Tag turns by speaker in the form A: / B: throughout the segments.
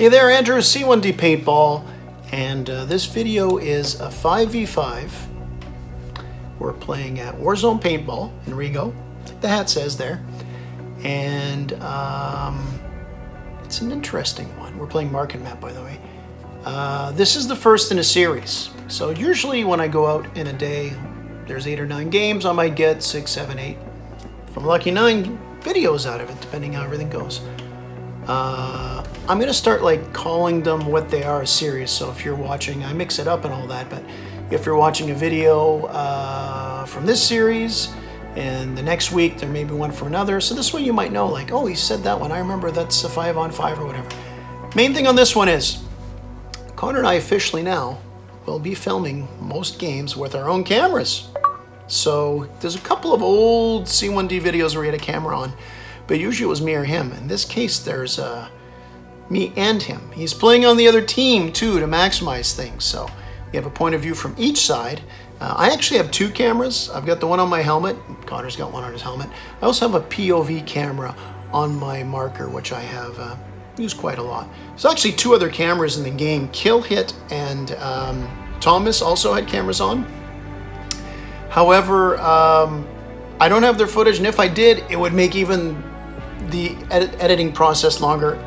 A: Hey there, Andrew, C1D Paintball, and this video is a 5v5. We're playing at Warzone Paintball in Rigo, like the hat says there, and it's an interesting one. We're playing Market Map, by the way. This is the first in a series, so usually when I go out in a day, there's 8 or 9 games. I might get 6, 7, 8, if I'm lucky, 9 videos out of it, depending how everything goes. I'm going to start like calling them what they are, a series. So if you're watching, I mix it up and all that, but if you're watching a video from this series and the next week there may be one from another, so this way you might know like, oh, he said that one, I remember that's a 5-on-5 or whatever. Main thing on this one is Connor and I officially now will be filming most games with our own cameras. So there's a couple of old C1D videos where we had a camera on, but usually it was me or him. In this case, there's me and him. He's playing on the other team too to maximize things. So we have a point of view from each side. I actually have 2 cameras. I've got the one on my helmet. Connor's got one on his helmet. I also have a POV camera on my marker, which I have used quite a lot. There's actually 2 other cameras in the game. Kill Hit and Thomas also had cameras on. However, I don't have their footage, and if I did, it would make even the editing process longer.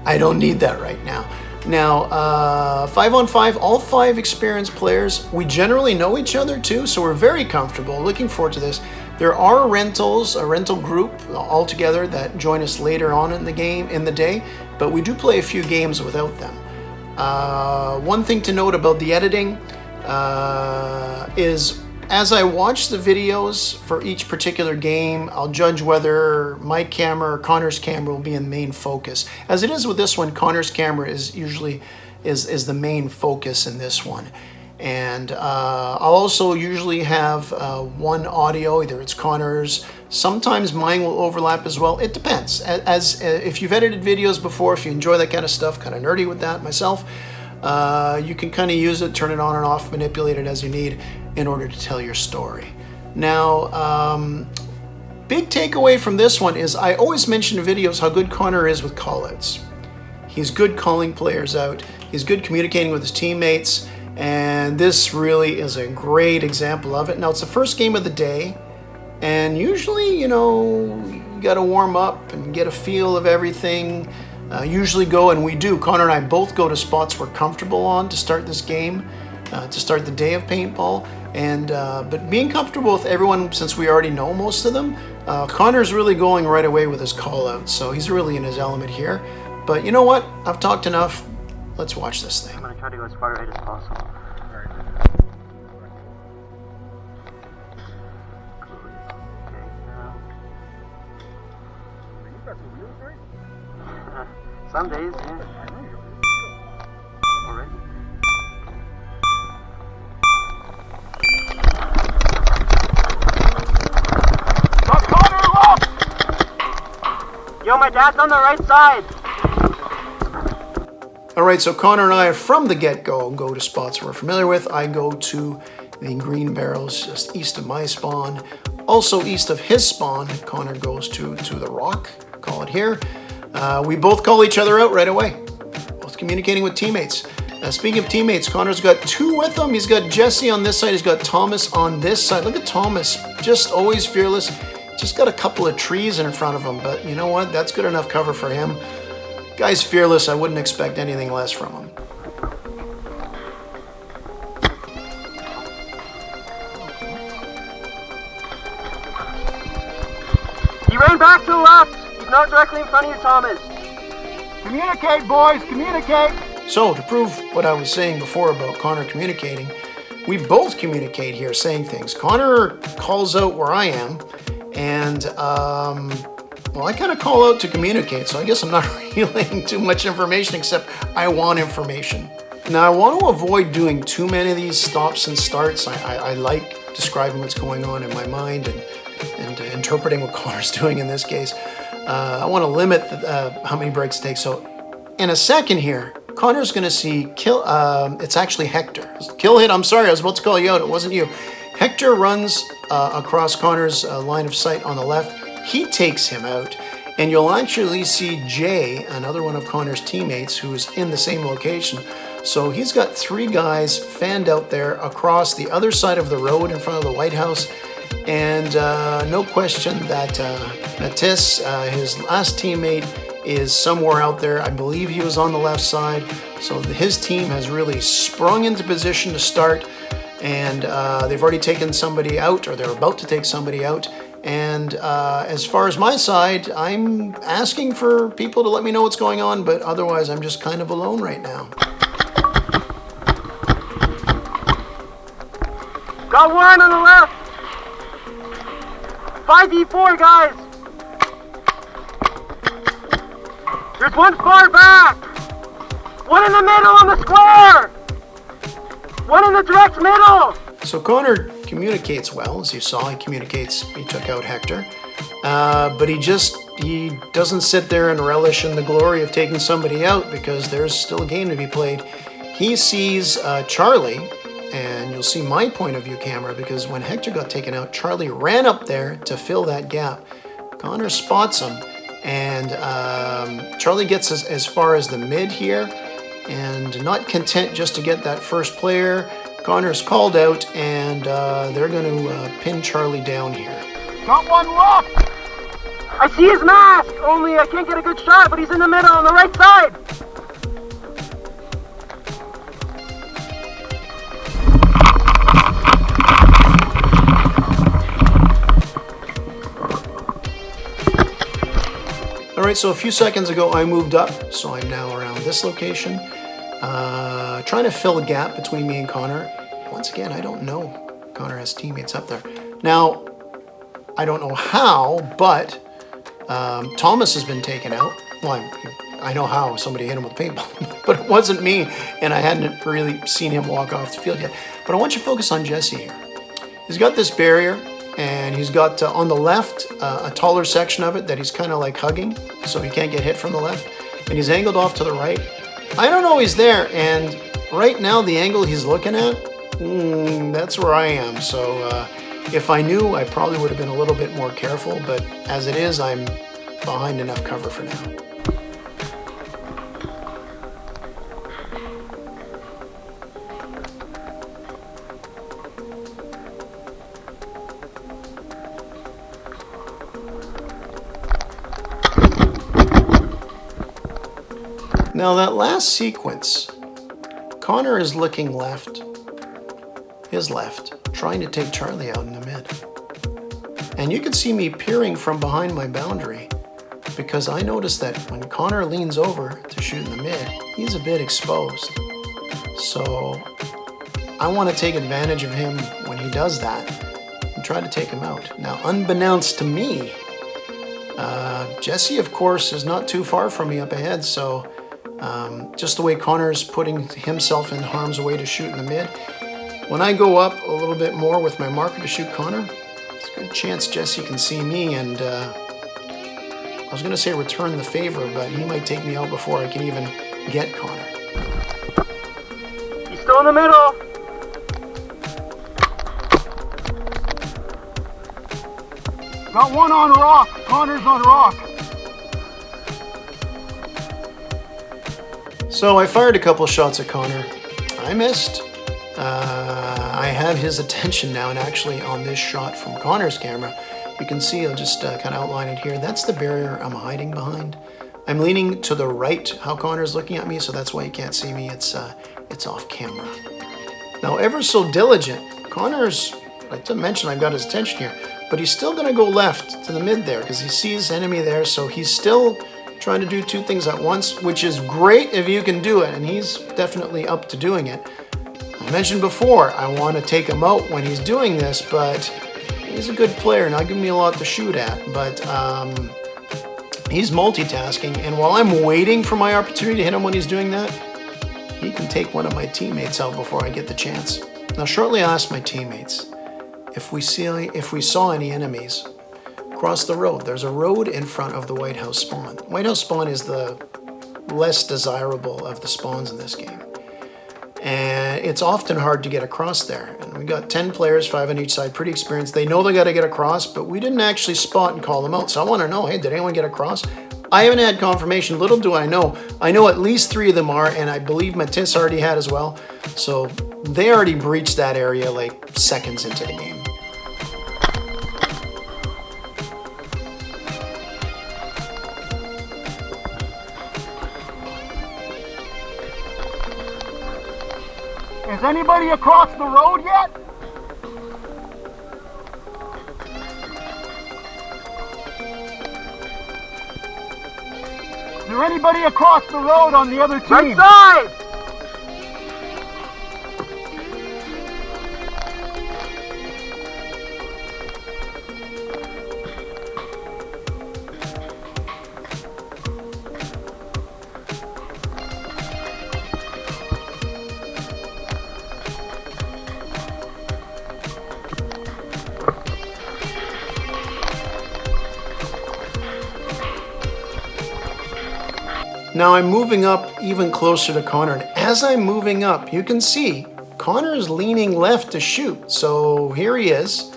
A: I don't need that right now. Now, 5-on-5, all 5 experienced players. We generally know each other too, so we're very comfortable. Looking forward to this. There are rentals, a rental group all together that join us later on in the game, in the day, but we do play a few games without them. One thing to note about the editing is as I watch the videos for each particular game, I'll judge whether my camera or Connor's camera will be in main focus. As it is with this one, Connor's camera is usually is the main focus in this one. And I'll also usually have one audio, either it's Connor's, sometimes mine will overlap as well. It depends. As if you've edited videos before, if you enjoy that kind of stuff, kind of nerdy with that myself, you can kind of use it, turn it on and off, manipulate it as you need in order to tell your story. Now, big takeaway from this one is I always mention in videos how good Connor is with callouts. He's good calling players out. He's good communicating with his teammates, and this really is a great example of it. Now, it's the first game of the day, and usually, you know, you got to warm up and get a feel of everything. Usually go, and we do, Connor and I both go to spots we're comfortable on to start this game, to start the day of paintball. And but being comfortable with everyone, since we already know most of them, Connor's really going right away with his call out, so he's really in his element here. But you know what? I've talked enough. Let's watch this thing.
B: I'm going to try to go as far right as possible. Some days, yeah. Alright. Yo, my dad's on the right side.
A: Alright, so Connor and I, from the get-go, go to spots we're familiar with. I go to the green barrels just east of my spawn. Also east of his spawn, Connor goes to the rock, call it here. We both call each other out right away, both communicating with teammates. Speaking of teammates, Connor's got 2 with him. He's got Jesse on this side, he's got Thomas on this side. Look at Thomas, just always fearless. Just got a couple of trees in front of him, but you know what? That's good enough cover for him. Guy's fearless. I wouldn't expect anything less from him.
B: He ran back to the left. He's not directly in front of you, Thomas.
C: Communicate, boys, communicate.
A: So, to prove what I was saying before about Connor communicating, we both communicate here, saying things. Connor calls out where I am, and, well, I kind of call out to communicate, so I guess I'm not relaying too much information, except I want information. Now, I want to avoid doing too many of these stops and starts. I like describing what's going on in my mind and interpreting what Connor's doing in this case. I want to limit how many breaks it takes. So in a second here, Connor's going to see it's actually Hector. Kill Hit, I'm sorry, I was about to call you out. It wasn't you. Hector runs across Connor's line of sight on the left. He takes him out, And you'll actually see Jay, another one of Connor's teammates, who's in the same location. So he's got 3 guys fanned out there across the other side of the road in front of the White House. And no question that Matisse, his last teammate, is somewhere out there. I believe he was on the left side. So his team has really sprung into position to start. And they've already taken somebody out, or they're about to take somebody out. And as far as my side, I'm asking for people to let me know what's going on, but otherwise I'm just kind of alone right now.
B: Got one on the left. 5v4, guys. There's one far back. One in the middle on the square. One in the direct middle.
A: So Connor communicates well, as you saw. He took out Hector. But he doesn't sit there and relish in the glory of taking somebody out, because there's still a game to be played. He sees Charlie, and you'll see my point of view camera, because when Hector got taken out, Charlie ran up there to fill that gap. Connor spots him, and Charlie gets as far as the mid here, and not content just to get that first player, Connor's called out, and they're going to pin Charlie down here.
C: Got one left.
B: I see his mask, only I can't get a good shot, but he's in the middle on the right side.
A: All right, so a few seconds ago I moved up, so I'm now around this location, trying to fill a gap between me and Connor. Once again, I don't know. Connor has teammates up there. Now, I don't know how, but Thomas has been taken out. Well, I know how. Somebody hit him with a paintball, but it wasn't me, and I hadn't really seen him walk off the field yet. But I want you to focus on Jesse here. He's got this barrier, and he's got on the left a taller section of it that he's kind of like hugging, so he can't get hit from the left. And he's angled off to the right. I don't know he's there, and right now the angle he's looking at, that's where I am. So if I knew, I probably would have been a little bit more careful, but as it is, I'm behind enough cover for now. Now that last sequence, Connor is looking left, his left, trying to take Charlie out in the mid. And you can see me peering from behind my boundary, because I noticed that when Connor leans over to shoot in the mid, he's a bit exposed. So I want to take advantage of him when he does that and try to take him out. Now, unbeknownst to me, Jesse, of course, is not too far from me up ahead, so just the way Connor's putting himself in harm's way to shoot in the mid, when I go up a little bit more with my marker to shoot Connor, it's a good chance Jesse can see me, and I was going to say return the favor, but he might take me out before I can even get Connor.
B: He's still in the middle.
C: Got one on rock. Connor's on rock.
A: So I fired a couple shots at Connor. I missed. I have his attention now, and actually on this shot from Connor's camera, you can see, I'll just kind of outline it here. That's the barrier I'm hiding behind. I'm leaning to the right, how Connor's looking at me, so that's why you can't see me. It's off camera. Now, ever so diligent, Connor's, like to mention, I've got his attention here, but he's still going to go left to the mid there because he sees enemy there, so he's still trying to do two things at once, which is great if you can do it, and he's definitely up to doing it. I mentioned before, I want to take him out when he's doing this, but he's a good player, not giving me a lot to shoot at, but he's multitasking, and while I'm waiting for my opportunity to hit him when he's doing that, he can take one of my teammates out before I get the chance. Now, shortly I asked my teammates if we saw any enemies across the road. There's a road in front of the White House spawn. White House spawn is the less desirable of the spawns in this game. And it's often hard to get across there. And we got 10 players, 5 on each side, pretty experienced. They know they got to get across, but we didn't actually spot and call them out. So I want to know, hey, did anyone get across? I haven't had confirmation. Little do I know. I know at least 3 of them are, and I believe Matisse already had as well. So they already breached that area like seconds into the game.
C: Is anybody across the road yet? Is there anybody across the road on the other team?
B: Right side!
A: Now I'm moving up even closer to Connor, and as I'm moving up, you can see Connor is leaning left to shoot. So here he is,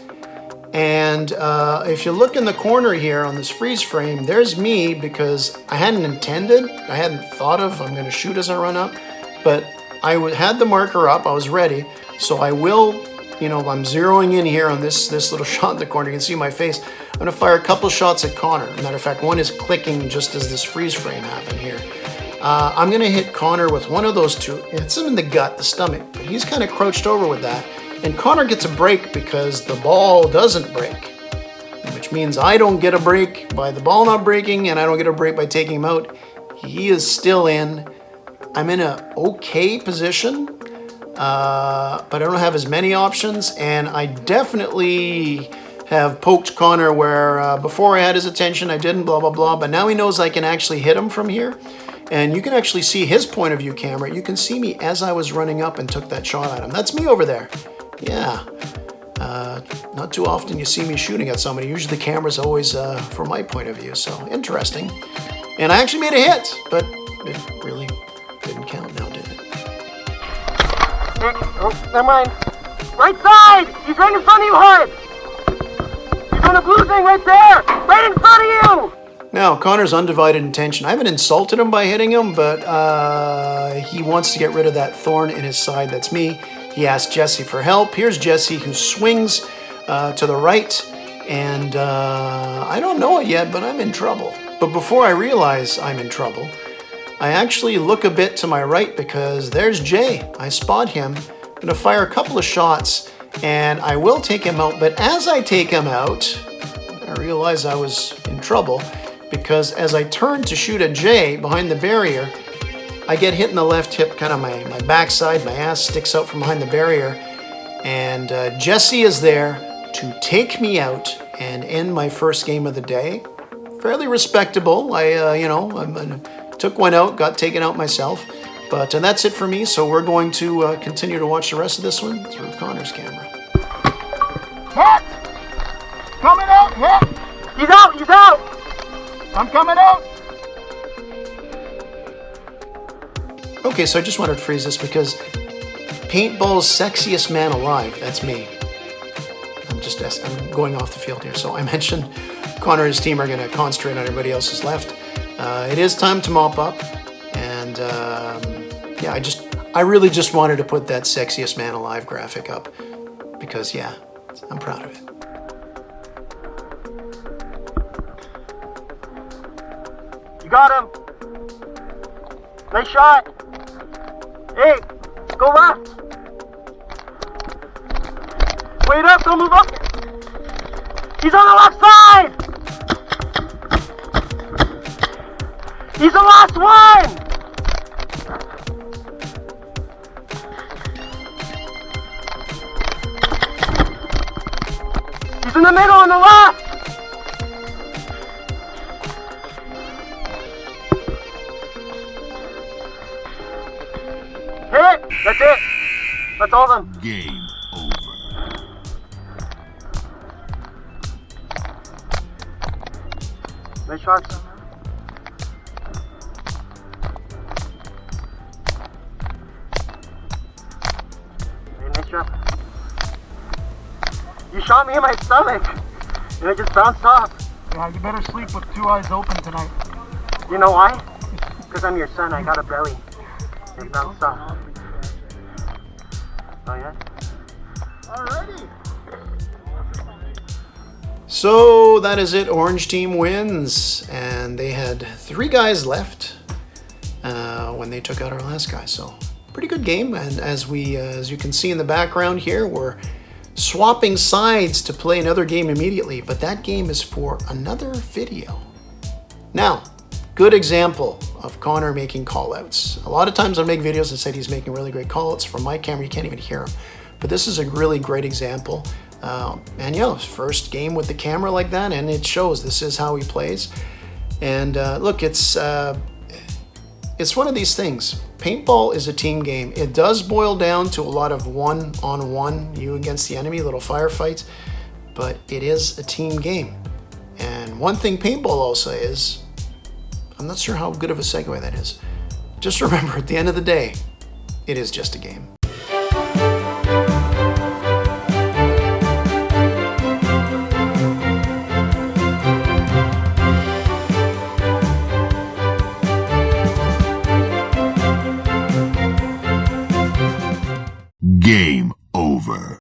A: and if you look in the corner here on this freeze frame, there's me because I hadn't intended, I hadn't thought of I'm going to shoot as I run up, but I had the marker up, I was ready, so I will, you know, I'm zeroing in here on this little shot in the corner. You can see my face. I'm going to fire a couple shots at Connor. Matter of fact, one is clicking just as this freeze frame happened here. I'm going to hit Connor with one of those 2. It hits him in the gut, the stomach, but he's kind of crouched over with that. And Connor gets a break because the ball doesn't break, which means I don't get a break by the ball not breaking, and I don't get a break by taking him out. He is still in. I'm in a okay position, but I don't have as many options, and I definitely have poked Connor where before I had his attention, I didn't, blah, blah, blah, but now he knows I can actually hit him from here. And you can actually see his point of view camera. You can see me as I was running up and took that shot at him. That's me over there. Yeah. Not too often you see me shooting at somebody. Usually the camera's always from my point of view, so interesting. And I actually made a hit, but it really didn't count now, did it?
B: Oh, never mind. Right side! He's right in front of you, Hood! He's on the blue thing right there! Right in front of you!
A: Now, Connor's undivided intention. I haven't insulted him by hitting him, but he wants to get rid of that thorn in his side. That's me. He asked Jesse for help. Here's Jesse, who swings to the right, and I don't know it yet, but I'm in trouble. But before I realize I'm in trouble, I actually look a bit to my right because there's Jay. I spot him. I'm going to fire a couple of shots, and I will take him out. But as I take him out, I realize I was in trouble, because as I turn to shoot at Jay behind the barrier, I get hit in the left hip, kind of my backside, my ass sticks out from behind the barrier, and Jesse is there to take me out and end my first game of the day. Fairly respectable. I took one out, got taken out myself, but that's it for me. So we're going to continue to watch the rest of this one through Connor's camera.
C: Hit! Coming out, hit!
B: He's out! He's out!
C: I'm coming out!
A: Okay, so I just wanted to freeze this because Paintball's sexiest man alive, that's me. I'm going off the field here. So I mentioned Connor and his team are going to concentrate on everybody else's left. It is time to mop up, and yeah, I really just wanted to put that sexiest man alive graphic up because, yeah, I'm proud of it.
B: You got him! Nice shot! Hey, go left! Wait up, don't move up! He's on the left side! He's the last one! He's in the middle on the left! Hit! That's it! That's all of them.
D: Game over.
B: Nice shots. up. You shot me in my stomach, and it just bounced off.
C: Yeah, you better sleep with 2 eyes open tonight.
B: You know why? Because I'm your son, I got a belly. It bounced off. Oh yeah?
C: Alrighty.
A: So that is it. Orange team wins, and they had 3 guys left when they took out our last guy. So pretty good game. And as you can see in the background here, we're swapping sides to play another game immediately, but that game is for another video. Now, good example of Connor making callouts. A lot of times I make videos that said he's making really great callouts. From my camera, you can't even hear him. But this is a really great example. And yeah, first game with the camera like that, and it shows this is how he plays. And look, it's one of these things. Paintball is a team game. It does boil down to a lot of one-on-one, you against the enemy, little firefights, but it is a team game. And one thing paintball also is, I'm not sure how good of a segue that is. Just remember, at the end of the day, it is just a game.
D: Game over.